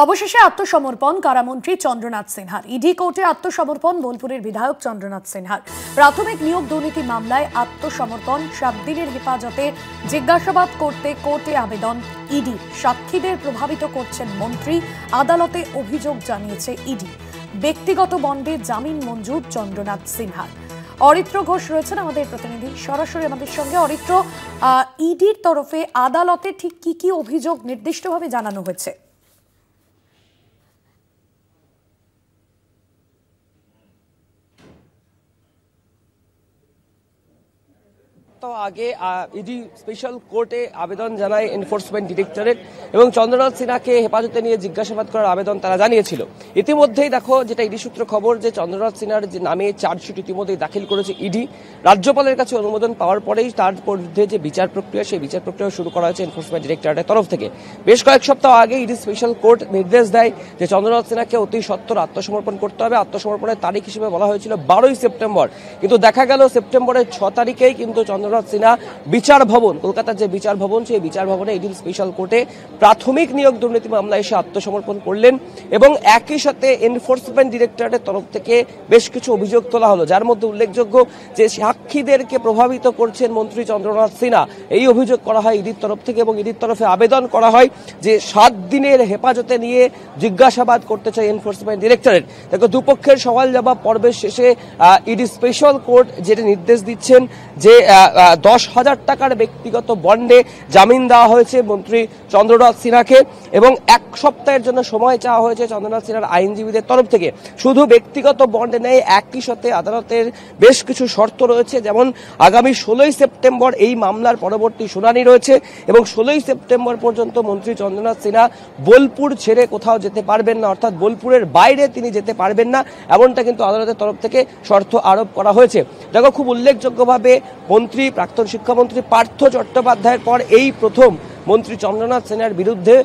অবশেষে আত্মসমর্পণ কারামন্ত্রী চন্দ্রনাথ সিনহার। ইডি কোর্টে আত্মসমর্পণ বোলপুরের বিধায়ক চন্দ্রনাথ সিনহার। প্রাথমিক নিয়োগ দুর্নীতি মামলায় আত্মসমর্পণ, 7 দিনের হেফাজতে জিজ্ঞাসাবাদ করতে কোর্টে আবেদন ইডি। সাক্ষীদের প্রভাবিত করছেন মন্ত্রী, আদালতে অভিযোগ জানিয়েছে ইডি। ব্যক্তিগত বন্ডে জামিন মঞ্জুর চন্দ্রনাথ সিনহার। অরিত্র ঘোষ রয়েছেন আমাদের প্রতিনিধি, সরাসরি আমাদের সঙ্গে। অরিত্র, ইডির তরফে আদালতে ঠিক কি কি অভিযোগ নির্দিষ্টভাবে জানানো হয়েছে? আগে ইডি স্পেশাল কোর্টে আবেদন জানায় এনফোর্সমেন্ট ডিরেক্টরেট এবং চন্দ্রনাথ সিনহাকে হেফাজতে নিয়ে জিজ্ঞাসাবাদ করার আবেদন তারা জানিয়েছিল। ইতিমধ্যেই দেখো, যেটা ইডি সূত্র খবর, যে চন্দ্রনাথ সিনহার যে নামে চার্জশিট ইতিমধ্যেই দাখিল করেছে ইডি। রাজ্যপালের কাছে অনুমোদন পাওয়ার পরেই তার মধ্যে যে বিচার প্রক্রিয়া, সেই বিচার প্রক্রিয়া শুরু করা হয়েছে এনফোর্সমেন্ট ডিরেক্টরেটের তরফ থেকে। বেশ কয়েক সপ্তাহ আগে ইডি স্পেশাল কোর্ট নির্দেশ দেয় যে চন্দ্রনাথ সিনহাকে অতি সত্বর আত্মসমর্পণ করতে হবে। আত্মসমর্পণের তারিখ হিসেবে বলা হয়েছিল 12ই সেপ্টেম্বর, কিন্তু দেখা গেল সেপ্টেম্বরের 6 তারিখেই কিন্তু চন্দ্রনাথ সিনহা বিচার ভবন, কলকাতার যে বিচার ভবন, সেই বিচার ভবনে ইডি স্পেশাল কোর্টে প্রাথমিক নিয়োগ দুর্নীতি মামলায় এসে আত্মসমর্পণ করলেন এবং একই সাথে এনফোর্সমেন্ট ডিরেক্টরেটের তরফ থেকে বেশ কিছু অভিযোগ তোলা হলো, যার মধ্যে উল্লেখযোগ্য যে সাক্ষীদেরকে প্রভাবিত করছেন মন্ত্রী চন্দ্রনাথ সিনহা। এই অভিযোগ করা হয় ইডির তরফ থেকে এবং ইডির তরফে আবেদন করা হয় যে 7 দিনের হেফাজতে নিয়ে জিজ্ঞাসাবাদ করতে চায় এনফোর্সমেন্ট ডিরেক্টরেট। দেখো, দুপক্ষের সওয়াল জবাব পর্বের শেষে ইডি স্পেশাল কোর্ট যেটা নির্দেশ দিচ্ছেন যে 10,000 টাকার ব্যক্তিগত বন্ডে জামিন দেওয়া হয়েছে মন্ত্রী চন্দ্রনাথ সিনহাকে এবং 1 সপ্তাহের জন্য সময় চাওয়া হয়েছে চন্দ্রনাথ সিনহার আইনজীবীদের তরফ থেকে। শুধু ব্যক্তিগত বন্ডে নেই, একই সাথে আদালতের বেশ কিছু শর্ত রয়েছে, যেমন আগামী 16ই সেপ্টেম্বর এই মামলার পরবর্তী শুনানি রয়েছে এবং 16ই সেপ্টেম্বর পর্যন্ত মন্ত্রী চন্দ্রনাথ সিনহা বোলপুর ছেড়ে কোথাও যেতে পারবেন না, অর্থাৎ বোলপুরের বাইরে তিনি যেতে পারবেন না, এমনটা কিন্তু আদালতের তরফ থেকে শর্ত আরোপ করা হয়েছে। দেখো, খুব উল্লেখযোগ্যভাবে মন্ত্রী, প্রাক্তন শিক্ষামন্ত্রী পার্থ চট্টোপাধ্যায়ের পর এই প্রথম মন্ত্রী চন্দ্রনাথ সিনহার বিরুদ্ধে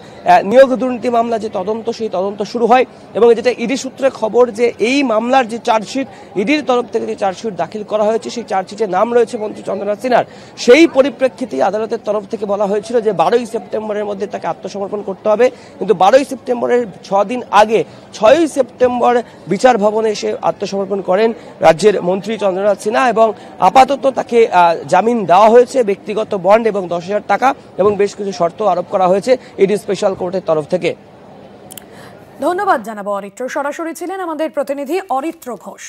নিয়োগ দুর্নীতি মামলা যে তদন্ত, সেই তদন্ত শুরু হয় এবং যেটা ইডি সূত্রে খবর যে এই মামলার যে চার্জশিট, ইডির তরফ থেকে যে চার্জশিট দাখিল করা হয়েছে, সেই চার্জশিটে নাম রয়েছে মন্ত্রী চন্দ্রনাথ সিনহার। সেই পরিপ্রেক্ষিতেই আদালতের তরফ থেকে বলা হয়েছিল যে 12ই সেপ্টেম্বরের মধ্যে তাকে আত্মসমর্পণ করতে হবে, কিন্তু 12ই সেপ্টেম্বরের 6 দিন আগে 6ই সেপ্টেম্বর বিচার ভবনে এসে আত্মসমর্পণ করেন রাজ্যের মন্ত্রী চন্দ্রনাথ সিনহা এবং আপাতত তাকে জামিন দেওয়া হয়েছে, ব্যক্তিগত বন্ড এবং 10,000 টাকা এবং বেশ কিছু শর্ত আরোপ করা হয়েছে ইডি স্পেশাল কোর্টের তরফ থেকে। ধন্যবাদ জানাবো অরিত্র। সরাসরি ছিলেন আমাদের প্রতিনিধি অরিত্র ঘোষ।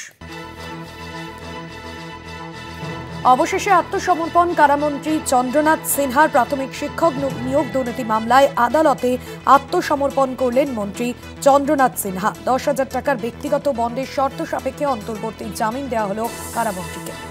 অবশেষে আত্মসমর্পণ কারামন্ত্রী চন্দ্রনাথ সিনহার। প্রাথমিক শিক্ষক নিয়োগ দুর্নীতি মামলায় আদালতে আত্মসমর্পণ করলেন মন্ত্রী চন্দ্রনাথ সিনহা। 10,000 টাকার ব্যক্তিগত বন্ডের শর্ত সাপেক্ষে অন্তর্বর্তী জামিন দেওয়া হলো কারামন্ত্রীকে।